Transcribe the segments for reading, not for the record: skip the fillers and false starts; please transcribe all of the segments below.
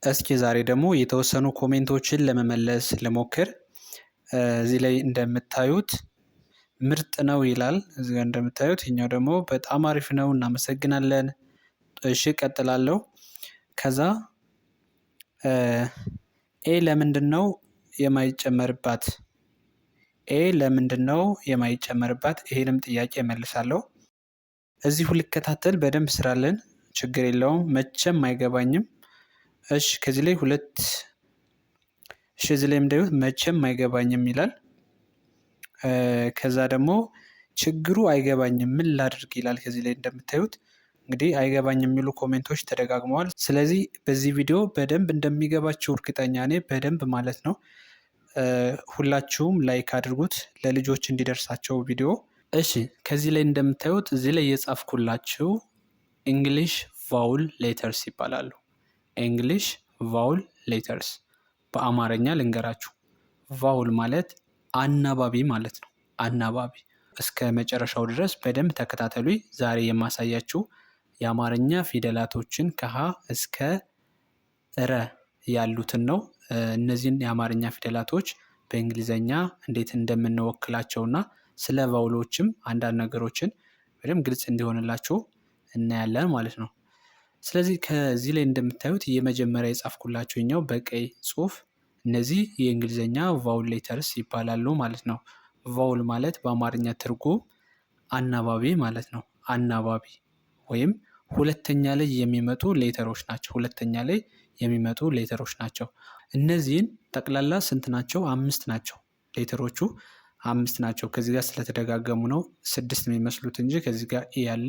እስኪ ዛሬ ደግሞ የተወሰኑ ኮሜንቶችን ለመመለስ ልሞክር። እዚህ ላይ እንደምታዩት ምርጥ ነው ይላል። እዚህ ጋር እንደምታዩት ይሄኛው ደግሞ በጣም አሪፍ ነው እናመሰግናለን። እሺ እቀጥላለሁ። ከዛ ኤ ለምንድነው የማይጨመርባት? ኤ ለምንድነው የማይጨመርባት? ይሄንም ጥያቄ እመልሳለሁ። እዚሁ ልከታተል በደንብ ስራለን፣ ችግር የለውም መቼም አይገባኝም። እሺ ከዚህ ላይ ሁለት እዚህ ላይ እንደምታዩት መቼም አይገባኝም ይላል። ከዛ ደግሞ ችግሩ አይገባኝም ምን ላድርግ ይላል። ከዚህ ላይ እንደምታዩት እንግዲህ አይገባኝም የሚሉ ኮሜንቶች ተደጋግመዋል። ስለዚህ በዚህ ቪዲዮ በደንብ እንደሚገባችሁ እርግጠኛ ነኝ፣ በደንብ ማለት ነው። ሁላችሁም ላይክ አድርጉት ለልጆች እንዲደርሳቸው ቪዲዮ። እሺ ከዚህ ላይ እንደምታዩት እዚህ ላይ የጻፍኩላችሁ እንግሊሽ ቫውል ሌተርስ ይባላሉ። እንግሊሽ ቫውል ሌተርስ በአማርኛ ልንገራችሁ። ቫውል ማለት አናባቢ ማለት ነው። አናባቢ። እስከ መጨረሻው ድረስ በደንብ ተከታተሉኝ። ዛሬ የማሳያችሁ የአማርኛ ፊደላቶችን ከሀ እስከ ረ ያሉትን ነው። እነዚህን የአማርኛ ፊደላቶች በእንግሊዘኛ እንዴት እንደምንወክላቸውና ስለ ቫውሎችም አንዳንድ ነገሮችን በደንብ ግልጽ እንዲሆንላችሁ እናያለን ማለት ነው። ስለዚህ ከዚህ ላይ እንደምታዩት የመጀመሪያ የጻፍኩላችሁ ኛው በቀይ ጽሁፍ እነዚህ የእንግሊዘኛ ቫውል ሌተርስ ይባላሉ ማለት ነው። ቫውል ማለት በአማርኛ ትርጉም አናባቢ ማለት ነው። አናባቢ ወይም ሁለተኛ ላይ የሚመጡ ሌተሮች ናቸው። ሁለተኛ ላይ የሚመጡ ሌተሮች ናቸው። እነዚህን ጠቅላላ ስንት ናቸው? 5 ናቸው። ሌተሮቹ 5 ናቸው። ከዚህ ጋር ስለተደጋገሙ ነው 6 የሚመስሉት እንጂ ከዚህ ጋር ኢ ያለ፣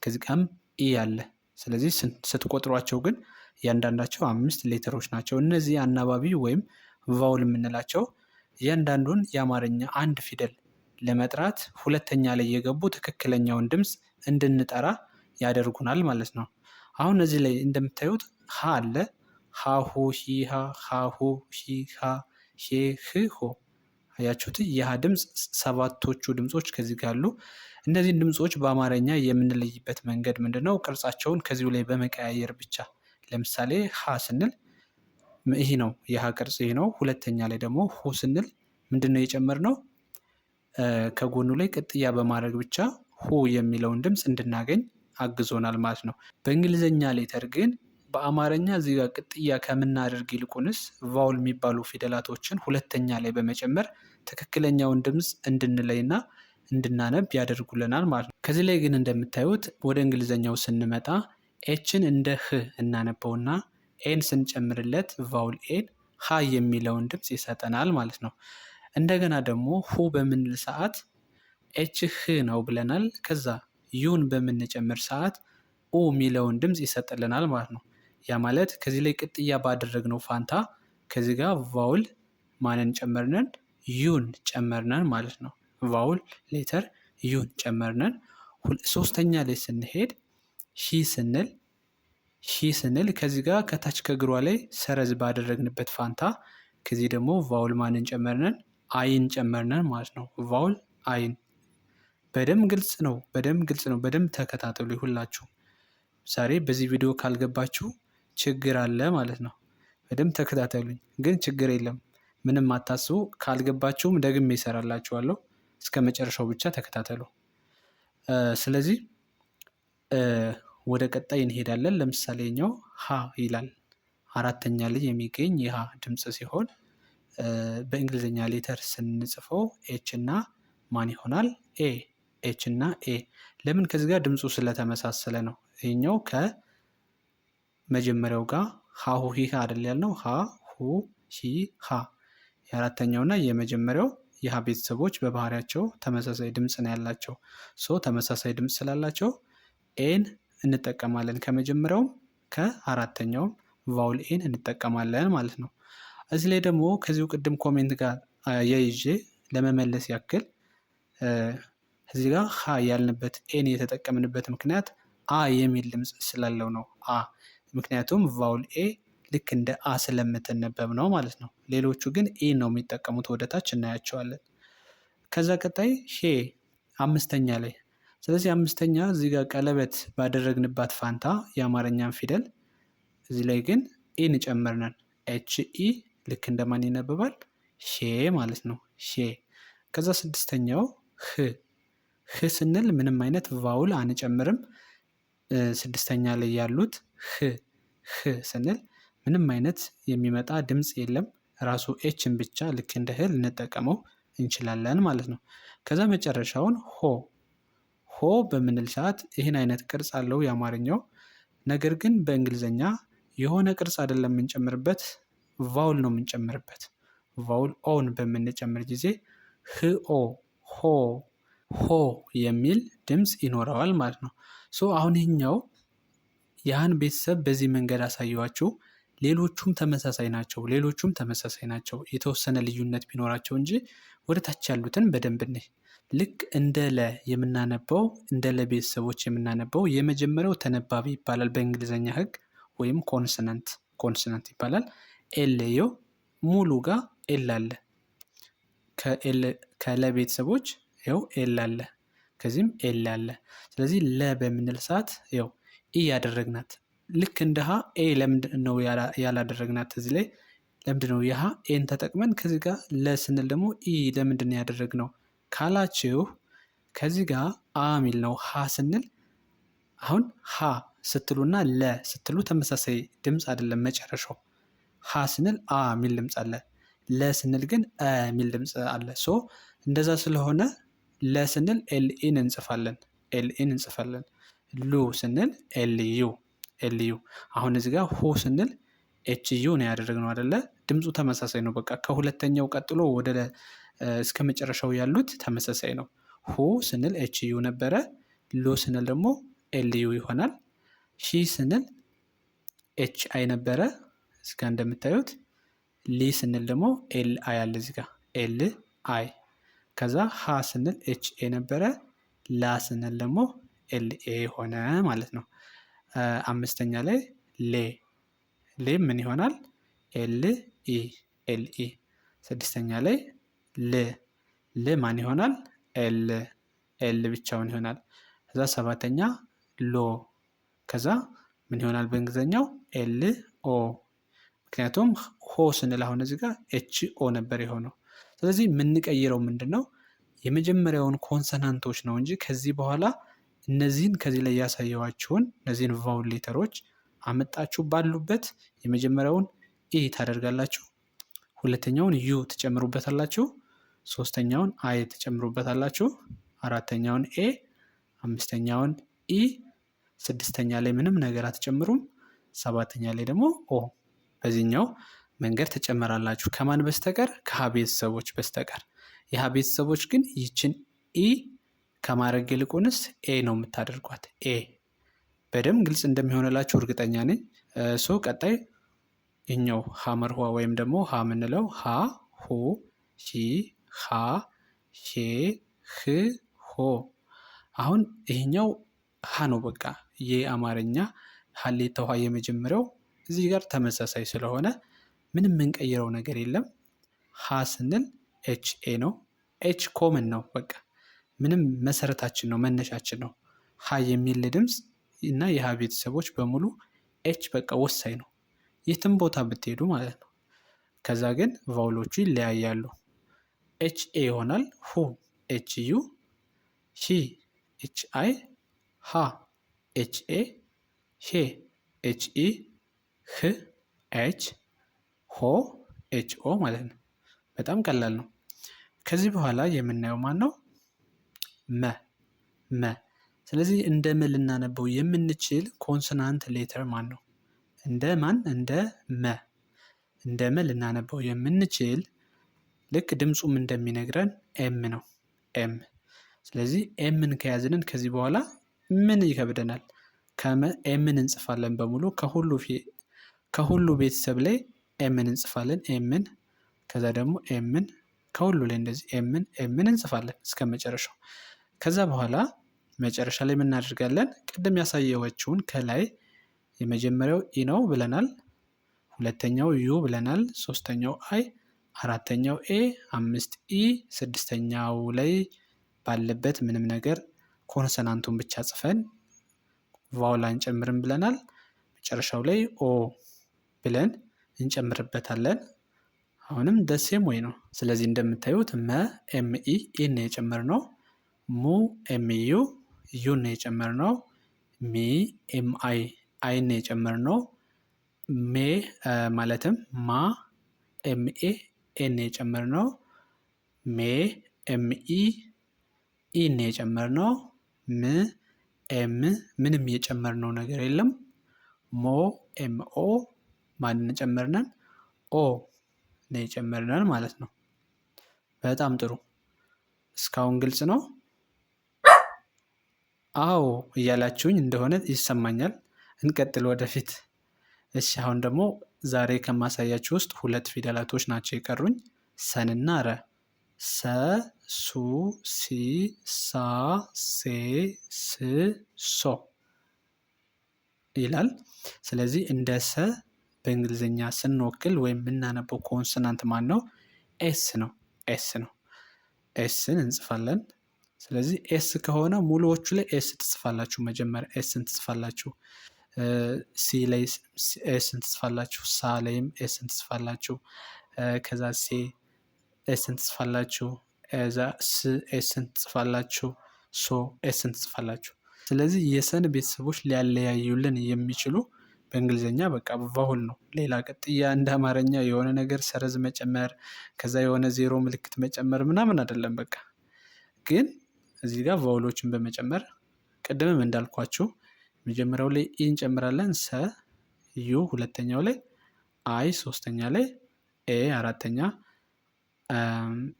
ከዚህ ጋርም ኢ ያለ። ስለዚህ ስትቆጥሯቸው ግን እያንዳንዳቸው 5 ሌተሮች ናቸው። እነዚህ አናባቢ ወይም ቫውል የምንላቸው እያንዳንዱን የአማርኛ አንድ ፊደል ለመጥራት ሁለተኛ ላይ የገቡ ትክክለኛውን ድምፅ እንድንጠራ ያደርጉናል ማለት ነው። አሁን እዚህ ላይ እንደምታዩት ሀ አለ። ሀሁ ሂሃ ሀሁ ሂሃ ሄ ህ ሆ። አያችሁት? የሀ ድምፅ 7ቶቹ ድምፆች ከዚህ ጋር አሉ። እነዚህን ድምፆች በአማርኛ የምንለይበት መንገድ ምንድን ነው? ቅርጻቸውን ከዚሁ ላይ በመቀያየር ብቻ። ለምሳሌ ሀ ስንል ይህ ነው፣ የሀ ቅርጽ ይህ ነው። ሁለተኛ ላይ ደግሞ ሁ ስንል ምንድን ነው የጨመርነው? ከጎኑ ላይ ቅጥያ በማድረግ ብቻ ሁ የሚለውን ድምፅ እንድናገኝ አግዞናል ማለት ነው። በእንግሊዘኛ ሌተር ግን በአማርኛ እዚህ ጋር ቅጥያ ከምናደርግ ይልቁንስ ቫውል የሚባሉ ፊደላቶችን ሁለተኛ ላይ በመጨመር ትክክለኛውን ድምፅ እንድንለይና እንድናነብ ያደርጉልናል ማለት ነው። ከዚህ ላይ ግን እንደምታዩት ወደ እንግሊዘኛው ስንመጣ ኤችን እንደ ህ እናነበውና ኤን ስንጨምርለት ቫውል ኤን ሀ የሚለውን ድምፅ ይሰጠናል ማለት ነው። እንደገና ደግሞ ሁ በምንል ሰዓት ኤች ህ ነው ብለናል። ከዛ ዩን በምንጨምር ሰዓት ኡ የሚለውን ድምፅ ይሰጥልናል ማለት ነው። ያ ማለት ከዚህ ላይ ቅጥያ ባደረግነው ፋንታ ከዚህ ጋር ቫውል ማንን ጨመርነን? ዩን ጨመርነን ማለት ነው። ቫውል ሌተር ዩን ጨመርነን። ሶስተኛ ላይ ስንሄድ ሺ ስንል ከዚህ ጋር ከታች ከእግሯ ላይ ሰረዝ ባደረግንበት ፋንታ ከዚህ ደግሞ ቫውል ማንን ጨመርነን? አይን ጨመርነን ማለት ነው። ቫውል አይን። በደንብ ግልጽ ነው። በደንብ ተከታተሉ ሁላችሁ። ዛሬ በዚህ ቪዲዮ ካልገባችሁ ችግር አለ ማለት ነው። በደንብ ተከታተሉኝ። ግን ችግር የለም ምንም አታስቡ። ካልገባችሁም ደግሜ እሰራላችኋለሁ። እስከ መጨረሻው ብቻ ተከታተሉ። ስለዚህ ወደ ቀጣይ እንሄዳለን። ለምሳሌ ኛው ሀ ይላል። አራተኛ ላይ የሚገኝ የሀ ድምፅ ሲሆን በእንግሊዝኛ ሌተር ስንጽፈው ኤች እና ማን ይሆናል? ኤ። ኤች እና ኤ። ለምን? ከዚህ ጋር ድምፁ ስለተመሳሰለ ነው። ይሄኛው ከመጀመሪያው ጋር ሀሁ ሂ አይደል ያልነው? ሀ ሁ ሂ ሀ። የአራተኛውና የመጀመሪያው የሀ ቤተሰቦች በባህሪያቸው ተመሳሳይ ድምፅ ነው ያላቸው። ተመሳሳይ ድምፅ ስላላቸው ኤን እንጠቀማለን። ከመጀመሪያውም ከአራተኛውም ቫውል ኤን እንጠቀማለን ማለት ነው። እዚህ ላይ ደግሞ ከዚሁ ቅድም ኮሜንት ጋር የይዤ ለመመለስ ያክል እዚህ ጋር ሀ ያልንበት ኤን የተጠቀምንበት ምክንያት አ የሚል ድምፅ ስላለው ነው። አ ምክንያቱም ቫውል ኤ ልክ እንደ አ ስለምትነበብ ነው ማለት ነው። ሌሎቹ ግን ኤ ነው የሚጠቀሙት። ወደታች እናያቸዋለን። ከዛ ቀጣይ ሄ አምስተኛ ላይ። ስለዚህ አምስተኛ እዚህ ጋር ቀለበት ባደረግንባት ፋንታ የአማርኛን ፊደል እዚህ ላይ ግን ኢን ጨምረናል። ኤች ኢ ልክ እንደማን ይነበባል? ሼ ማለት ነው። ሼ። ከዛ ስድስተኛው ህ ስንል ምንም አይነት ቫውል አንጨምርም። ስድስተኛ ላይ ያሉት ህ ስንል ምንም አይነት የሚመጣ ድምፅ የለም። ራሱ ኤችን ብቻ ልክ እንደ ህ ልንጠቀመው እንችላለን ማለት ነው። ከዛ መጨረሻውን ሆ በምንል ሰዓት ይህን አይነት ቅርጽ አለው የአማርኛው። ነገር ግን በእንግሊዘኛ የሆነ ቅርጽ አይደለም የምንጨምርበት፣ ቫውል ነው የምንጨምርበት። ቫውል ኦን በምንጨምር ጊዜ ሆ የሚል ድምፅ ይኖረዋል ማለት ነው። አሁን ይህኛው ያህን ቤተሰብ በዚህ መንገድ አሳየዋችሁ። ሌሎቹም ተመሳሳይ ናቸው። የተወሰነ ልዩነት ቢኖራቸው እንጂ ወደ ታች ያሉትን በደንብ እንይ። ልክ እንደ ለ የምናነበው እንደ ለ ቤተሰቦች የምናነበው የመጀመሪያው ተነባቢ ይባላል በእንግሊዘኛ ሕግ ወይም ኮንስናንት ይባላል። ኤልዮ ሙሉ ጋር ኤል አለ። ከለ ቤተሰቦች ይኸው ኤል አለ፣ ከዚህም ኤል አለ። ስለዚህ ለ በምንል ሰዓት ይኸው ኢ ያደረግናት ልክ እንደ ሀ ኤ ለምንድን ነው ያላደረግናት? እዚህ ላይ ለምንድን ነው የሀ ኤን ተጠቅመን ከዚህ ጋር ለ ስንል ደግሞ ኢ ለምንድን ነው ያደረግነው ካላችሁ ከዚህ ጋር አ ሚል ነው። ሀ ስንል አሁን ሀ ስትሉና ለ ስትሉ ተመሳሳይ ድምፅ አይደለም መጨረሻው። ሀ ስንል አ ሚል ድምፅ አለ። ለ ስንል ግን አ ሚል ድምፅ አለ። እንደዛ ስለሆነ ለ ስንል ኤልኢን እንጽፋለን። ሉ ስንል ኤልዩ። አሁን እዚህ ጋር ሆ ስንል ኤችዩ ነው ያደረግነው አይደለ? ድምፁ ተመሳሳይ ነው። በቃ ከሁለተኛው ቀጥሎ ወደ እስከ መጨረሻው ያሉት ተመሳሳይ ነው። ሁ ስንል ኤችዩ ነበረ። ሎ ስንል ደግሞ ኤልዩ ይሆናል። ሺ ስንል ኤች አይ ነበረ እዚጋ እንደምታዩት። ሊ ስንል ደግሞ ኤል አይ አለ እዚጋ ኤል አይ። ከዛ ሀ ስንል ኤች ኤ ነበረ። ላ ስንል ደግሞ ኤል ኤ ሆነ ማለት ነው። አምስተኛ ላይ ሌ ምን ይሆናል? ኤል ኢ። ስድስተኛ ላይ ል ማን ይሆናል? ኤል ብቻውን ይሆናል። ከዛ ሰባተኛ ሎ። ከዛ ምን ይሆናል በእንግሊዘኛው? ኤል ኦ። ምክንያቱም ሆ ስንል አሁን እዚህ ጋር ኤች ኦ ነበር የሆነው። ስለዚህ የምንቀይረው ምንድን ነው? የመጀመሪያውን ኮንሰናንቶች ነው እንጂ ከዚህ በኋላ እነዚህን ከዚህ ላይ ያሳየዋችሁን እነዚህን ቫውል ሌተሮች አመጣችሁ ባሉበት የመጀመሪያውን ኢ ታደርጋላችሁ፣ ሁለተኛውን ዩ ትጨምሩበታላችሁ፣ ሶስተኛውን አይ ትጨምሩበታላችሁ፣ አራተኛውን ኤ፣ አምስተኛውን ኢ፣ ስድስተኛ ላይ ምንም ነገር አትጨምሩም፣ ሰባተኛ ላይ ደግሞ ኦ። በዚህኛው መንገድ ትጨምራላችሁ። ከማን በስተቀር? ከሀ ቤተሰቦች በስተቀር። የሀ ቤተሰቦች ግን ይችን ኢ ከማድረግ ይልቁንስ ኤ ነው የምታደርጓት። ኤ በደንብ ግልጽ እንደሚሆንላችሁ እርግጠኛ ነኝ። ቀጣይ ይህኛው ሀ መርኋ ወይም ደግሞ ሀ የምንለው ሀ፣ ሁ፣ ሺ፣ ሀ፣ ሼ፣ ህ፣ ሆ። አሁን ይህኛው ሀ ነው። በቃ የአማርኛ ሀሌታ ውሃ የመጀመሪያው እዚህ ጋር ተመሳሳይ ስለሆነ ምንም የምንቀይረው ነገር የለም። ሀ ስንል ኤች ኤ ነው። ኤች ኮመን ነው። በቃ ምንም መሰረታችን ነው፣ መነሻችን ነው። ሀ የሚል ድምፅ እና የሀ ቤተሰቦች በሙሉ ኤች በቃ ወሳኝ ነው፣ የትም ቦታ ብትሄዱ ማለት ነው። ከዛ ግን ቫውሎቹ ይለያያሉ። ኤች ኤ ይሆናል። ሁ ኤች ዩ፣ ሺ ኤች አይ፣ ሀ ኤች ኤ፣ ሼ ኤች ኢ፣ ህ ኤች፣ ሆ ኤች ኦ ማለት ነው። በጣም ቀላል ነው። ከዚህ በኋላ የምናየው ማን ነው? መ። ስለዚህ እንደ መ ልናነበው የምንችል ኮንሶናንት ሌተር ማን ነው? እንደ ማን? እንደ መ። እንደ መ ልናነበው የምንችል ልክ ድምፁም እንደሚነግረን ኤም ነው። ኤም። ስለዚህ ኤምን ከያዝንን ከዚህ በኋላ ምን ይከብደናል? ኤምን እንጽፋለን በሙሉ ከሁሉ ቤተሰብ ላይ ኤምን እንጽፋለን። ኤምን ከዛ ደግሞ ኤምን ከሁሉ ላይ እንደዚህ ኤምን እንጽፋለን እስከ መጨረሻው። ከዛ በኋላ መጨረሻ ላይ የምናደርጋለን ቅድም ያሳየዋችሁን ከላይ የመጀመሪያው ኢ ነው ብለናል፣ ሁለተኛው ዩ ብለናል፣ ሶስተኛው አይ፣ አራተኛው ኤ፣ አምስት ኢ፣ ስድስተኛው ላይ ባለበት ምንም ነገር ኮንሰናንቱን ብቻ ጽፈን ቫውል አንጨምርም ብለናል። መጨረሻው ላይ ኦ ብለን እንጨምርበታለን። አሁንም ደሴም ወይ ነው። ስለዚህ እንደምታዩት መ ኤምኢ ኢን የጨመርነው፣ ሙ ኤምዩ ዩን የጨመርነው፣ ሚ ኤምአይ አይን የጨመርነው፣ ሜ ማለትም ማ ኤምኤ ኤን የጨመርነው፣ ሜ ኤምኢ ኢን የጨመርነው፣ ም ኤም ምንም የጨመርነው ነገር የለም። ሞ ኤምኦ ማንን ጨመርነን? ኦ ነው የጨመርነን ማለት ነው። በጣም ጥሩ። እስካሁን ግልጽ ነው? አዎ እያላችሁኝ እንደሆነ ይሰማኛል። እንቀጥል ወደፊት። እሺ አሁን ደግሞ ዛሬ ከማሳያችሁ ውስጥ 2 ፊደላቶች ናቸው የቀሩኝ፣ ሰንና ረ። ሰ፣ ሱ፣ ሲ፣ ሳ፣ ሴ፣ ስ፣ ሶ ይላል። ስለዚህ እንደ ሰ በእንግሊዝኛ ስንወክል ወይም የምናነበው ኮንሶናንት ማን ነው? ኤስ ነው። ኤስ ነው። ኤስን እንጽፋለን። ስለዚህ ኤስ ከሆነ ሙሉዎቹ ላይ ኤስ ትጽፋላችሁ። መጀመሪያ ኤስን ትጽፋላችሁ። ሲ ላይ ኤስን ትጽፋላችሁ። ሳ ላይም ኤስን ትጽፋላችሁ። ከዛ ሴ ኤስን ትጽፋላችሁ። ስ ኤስን ትጽፋላችሁ። ሶ ኤስን ትጽፋላችሁ። ስለዚህ የሰን ቤተሰቦች ሊያለያዩልን የሚችሉ በእንግሊዝኛ በቃ ቫውል ነው። ሌላ ቅጥያ እንደ አማርኛ የሆነ ነገር ሰረዝ መጨመር ከዛ የሆነ ዜሮ ምልክት መጨመር ምናምን አይደለም። በቃ ግን እዚህ ጋር ቫውሎችን በመጨመር ቅድምም እንዳልኳችሁ መጀመሪያው ላይ ኢ እንጨምራለን። ሰ ዩ ሁለተኛው ላይ፣ አይ ሶስተኛ ላይ፣ ኤ አራተኛ፣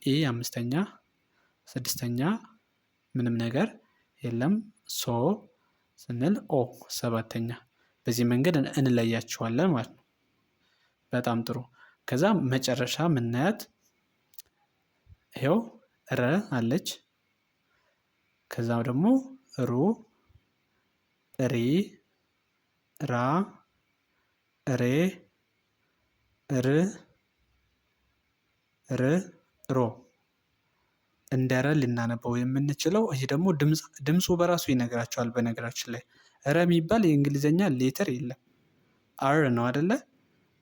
ኢ አምስተኛ፣ ስድስተኛ ምንም ነገር የለም። ሶ ስንል ኦ ሰባተኛ። በዚህ መንገድ እንለያቸዋለን ማለት ነው። በጣም ጥሩ። ከዛ መጨረሻ ምናያት ይኸው ረ አለች። ከዛ ደግሞ ሩ፣ ሪ፣ ራ፣ ሬ፣ ር፣ ሮ እንደ ረ ልናነበው የምንችለው ይህ ደግሞ ድምፁ በራሱ ይነግራቸዋል። በነገራችን ላይ ረ የሚባል የእንግሊዝኛ ሌተር የለም። አር ነው አደለ?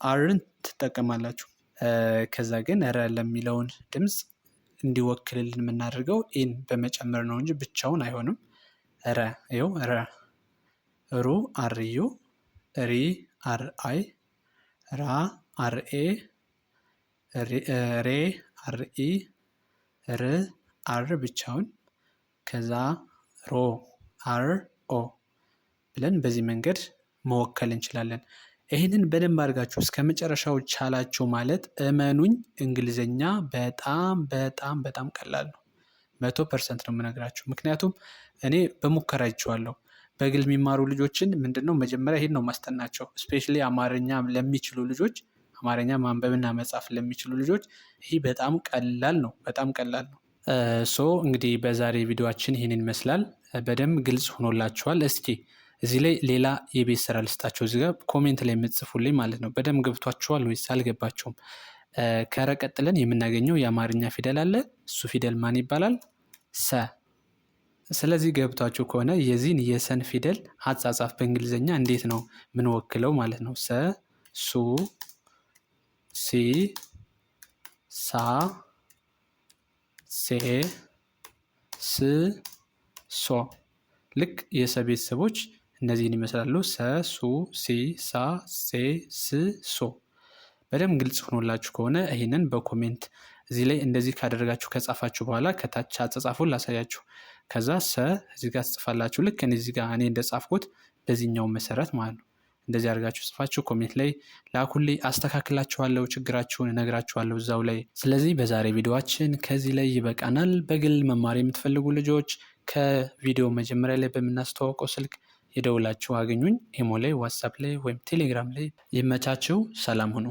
አርን ትጠቀማላችሁ። ከዛ ግን ረ ለሚለውን ድምፅ እንዲወክልልን የምናደርገው ኢን በመጨመር ነው እንጂ ብቻውን አይሆንም። ረ ይኸው ረ፣ ሩ አርዩ፣ ሪ አርአይ፣ ራ አርኤ፣ ሬ አርኢ፣ ር አር ብቻውን፣ ከዛ ሮ አር ኦ ብለን በዚህ መንገድ መወከል እንችላለን። ይህንን በደንብ አድርጋችሁ እስከ መጨረሻው ቻላችሁ ማለት እመኑኝ እንግሊዝኛ በጣም በጣም በጣም ቀላል ነው። 100% ነው የምነግራችሁ። ምክንያቱም እኔ በሙከራ አይቼዋለሁ። በግል የሚማሩ ልጆችን ምንድነው መጀመሪያ ይሄን ነው ማስጠናቸው። ስፔሻሊ አማርኛ ለሚችሉ ልጆች፣ አማርኛ ማንበብና መጻፍ ለሚችሉ ልጆች ይሄ በጣም ቀላል ነው። በጣም ቀላል ነው። ሶ እንግዲህ በዛሬ ቪዲዮአችን ይህንን ይመስላል። በደንብ ግልጽ ሆኖላችኋል። እስኪ እዚህ ላይ ሌላ የቤት ስራ ልስጣቸው። እዚህ ጋር ኮሜንት ላይ የምትጽፉልኝ ማለት ነው። በደንብ ገብቷችኋል ወይስ አልገባቸውም? ከረ ቀጥለን የምናገኘው የአማርኛ ፊደል አለ። እሱ ፊደል ማን ይባላል? ሰ። ስለዚህ ገብቷችሁ ከሆነ የዚህን የሰን ፊደል አጻጻፍ በእንግሊዝኛ እንዴት ነው ምንወክለው ማለት ነው። ሰ፣ ሱ፣ ሲ፣ ሳ፣ ሴ፣ ስ፣ ሶ። ልክ የሰ ቤተሰቦች እነዚህን ይመስላሉ። ሰ፣ ሱ፣ ሲ፣ ሳ፣ ሴ፣ ስ፣ ሶ። በደንብ ግልጽ ሆኖላችሁ ከሆነ ይህንን በኮሜንት እዚህ ላይ እንደዚህ ካደረጋችሁ ከጻፋችሁ በኋላ ከታች አጻጻፉን ላሳያችሁ። ከዛ ሰ እዚህ ጋር ትጽፋላችሁ። ልክ እዚህ ጋር እኔ እንደጻፍኩት በዚህኛው መሰረት ማለት ነው። እንደዚህ አድርጋችሁ ጽፋችሁ ኮሜንት ላይ ላኩልኝ፣ አስተካክላችኋለሁ፣ ችግራችሁን እነግራችኋለሁ እዛው ላይ። ስለዚህ በዛሬ ቪዲዮአችን ከዚህ ላይ ይበቃናል። በግል መማር የምትፈልጉ ልጆች ከቪዲዮ መጀመሪያ ላይ በምናስተዋውቀው ስልክ የደውላችሁ አገኙኝ። ኢሞ ላይ፣ ዋትሳፕ ላይ ወይም ቴሌግራም ላይ። ይመቻችሁ። ሰላም ሁኑ።